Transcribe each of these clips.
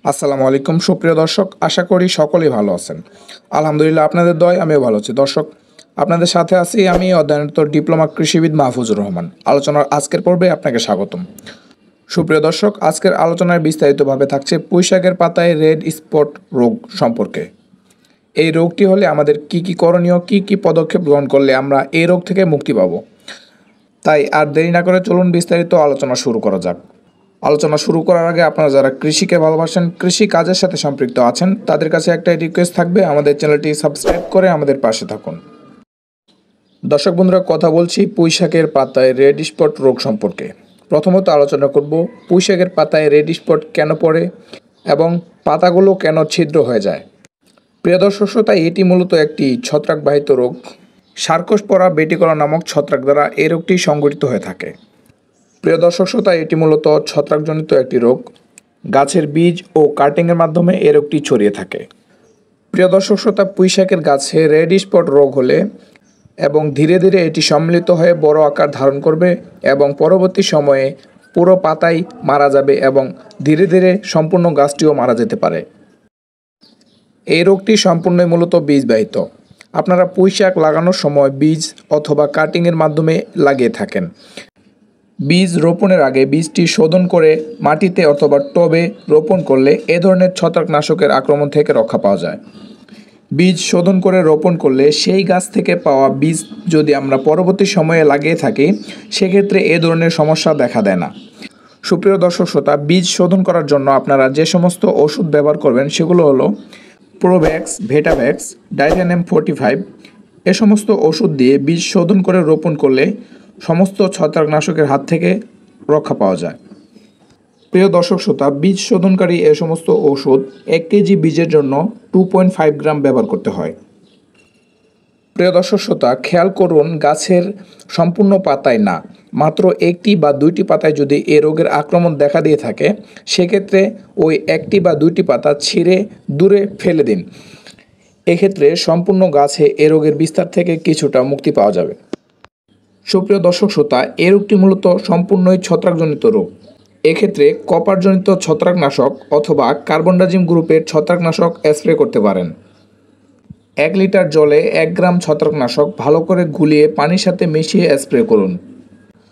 আসসালামু আলাইকুম সুপ্রিয় দর্শক, আশা করি সকলেই ভালো আছেন। আলহামদুলিল্লাহ, আপনাদের দয় আমিও ভালো আছি। দর্শক, আপনাদের সাথে আছি আমি অধ্যয়নরত ডিপ্লোমা কৃষিবিদ মাহফুজুর রহমান। আলোচনার আজকের পর্বে আপনাকে স্বাগতম। সুপ্রিয় দর্শক, আজকের আলোচনায় বিস্তারিতভাবে থাকছে পুঁইশাকের পাতায় রেড স্পট রোগ সম্পর্কে। এই রোগটি হলে আমাদের কি করণীয়, কি পদক্ষেপ গ্রহণ করলে আমরা এই রোগ থেকে মুক্তি পাবো। তাই আর দেরি না করে চলুন বিস্তারিত আলোচনা শুরু করা যাক। আলোচনা শুরু করার আগে আপনারা যারা কৃষিকে ভালোবাসেন, কৃষি কাজের সাথে সম্পৃক্ত আছেন, তাদের কাছে একটা রিকোয়েস্ট থাকবে, আমাদের চ্যানেলটি সাবস্ক্রাইব করে আমাদের পাশে থাকুন। দর্শক বন্ধুরা, কথা বলছি পুঁইশাকের পাতায় রেড স্পট রোগ সম্পর্কে। প্রথমত আলোচনা করব পুঁইশাকের পাতায় রেড স্পট কেন পড়ে এবং পাতাগুলো কেন ছিদ্র হয়ে যায়। প্রিয় দর্শক শ্রোতা, এটি মূলত একটি ছত্রাকবাহিত রোগ। সার্কোস্পোরা বেটিকোলা নামক ছত্রাক দ্বারা এই রোগটি সংঘটিত হয়ে থাকে। প্রিয় দর্শক শ্রোতা, এটি মূলত ছত্রাকজনিত একটি রোগ। গাছের বীজ ও কাটিংয়ের মাধ্যমে এই রোগটি ছড়িয়ে থাকে। প্রিয় দর্শক শ্রোতা, পুঁইশাকের গাছে রেড স্পট রোগ হলে এবং ধীরে ধীরে এটি সম্মিলিত হয়ে বড় আকার ধারণ করবে এবং পরবর্তী সময়ে পুরো পাতাই মারা যাবে এবং ধীরে ধীরে সম্পূর্ণ গাছটিও মারা যেতে পারে। এই রোগটি সম্পূর্ণই মূলত বীজবাহিত। আপনারা পুঁইশাক লাগানোর সময় বীজ অথবা কাটিংয়ের মাধ্যমে লাগিয়ে থাকেন। বীজ রোপণের আগে বীজটি শোধন করে মাটিতে অথবা টবে রোপণ করলে এ ধরনের ছত্রাকনাশকের আক্রমণ থেকে রক্ষা পাওয়া যায়। বীজ শোধন করে রোপণ করলে সেই গাছ থেকে পাওয়া বীজ যদি আমরা পরবর্তী সময়ে লাগিয়ে থাকি, সেক্ষেত্রে এ ধরনের সমস্যা দেখা দেয় না। সুপ্রিয় দর্শক শ্রোতা, বীজ শোধন করার জন্য আপনারা যে সমস্ত ওষুধ ব্যবহার করবেন সেগুলো হলো প্রোভ্যাক্স, ভেটাভ্যাক্স, ডাইথানেম 45। এ সমস্ত ওষুধ দিয়ে বীজ শোধন করে রোপণ করলে সমস্ত ছত্রাকনাশকের হাত থেকে রক্ষা পাওয়া যায়। প্রিয় দর্শক শ্রোতা, বীজ শোধনকারী এ সমস্ত ওষুধ 1 কেজি বীজের জন্য 2.5 গ্রাম ব্যবহার করতে হয়। প্রিয় দর্শক শ্রোতা, খেয়াল করুন গাছের সম্পূর্ণ পাতায় না, মাত্র একটি বা দুইটি পাতায় যদি এ রোগের আক্রমণ দেখা দিয়ে থাকে, সেক্ষেত্রে ওই একটি বা দুইটি পাতা ছিঁড়ে দূরে ফেলে দিন। এক্ষেত্রে সম্পূর্ণ গাছে এ রোগের বিস্তার থেকে কিছুটা মুক্তি পাওয়া যাবে। সুপ্রিয় দর্শক শ্রোতা, এ রোগটি মূলত সম্পূর্ণই ছত্রাকজনিত রোগ। এক্ষেত্রে কপারজনিত ছত্রাকনাশক অথবা কার্বনডাজিম গ্রুপের ছত্রাকনাশক স্প্রে করতে পারেন। 1 লিটার জলে 1 গ্রাম ছত্রাকনাশক ভালো করে গুলিয়ে পানির সাথে মিশিয়ে স্প্রে করুন।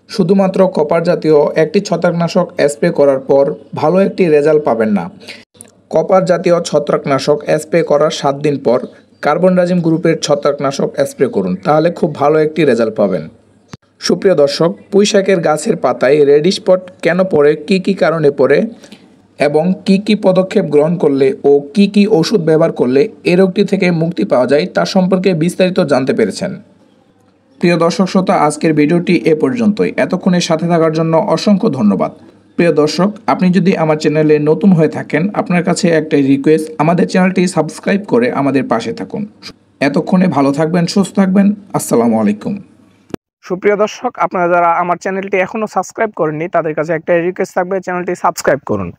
শুধুমাত্র কপার জাতীয় একটি ছত্রাকনাশক স্প্রে করার পর ভালো একটি রেজাল্ট পাবেন না। কপার জাতীয় ছত্রাকনাশক স্প্রে করার 7 দিন পর কার্বনডাজিম গ্রুপের ছত্রাকনাশক স্প্রে করুন, তাহলে খুব ভালো একটি রেজাল্ট পাবেন। সুপ্রিয় দর্শক, পুঁইশাকের গাছের পাতায় রেড স্পট কেন পড়ে, কি কারণে পড়ে এবং কি পদক্ষেপ গ্রহণ করলে ও কি ওষুধ ব্যবহার করলে এই রোগটি থেকে মুক্তি পাওয়া যায় তা সম্পর্কে বিস্তারিত জানতে পেরেছেন। প্রিয় দর্শক শ্রোতা, আজকের ভিডিওটি এ পর্যন্তই। এতক্ষণের সাথে থাকার জন্য অসংখ্য ধন্যবাদ। প্রিয় দর্শক, আপনি যদি আমার চ্যানেলে নতুন হয়ে থাকেন, আপনার কাছে একটাই রিকোয়েস্ট, আমাদের চ্যানেলটি সাবস্ক্রাইব করে আমাদের পাশে থাকুন। এতক্ষণে ভালো থাকবেন, সুস্থ থাকবেন। আসসালামু আলাইকুম। সুপ্রিয় দর্শক, আপনারা যারা আমার চ্যানেলটি এখনও সাবস্ক্রাইব করেননি, তাদের কাছে একটা রিকোয়েস্ট থাকবে, চ্যানেলটি সাবস্ক্রাইব করুন।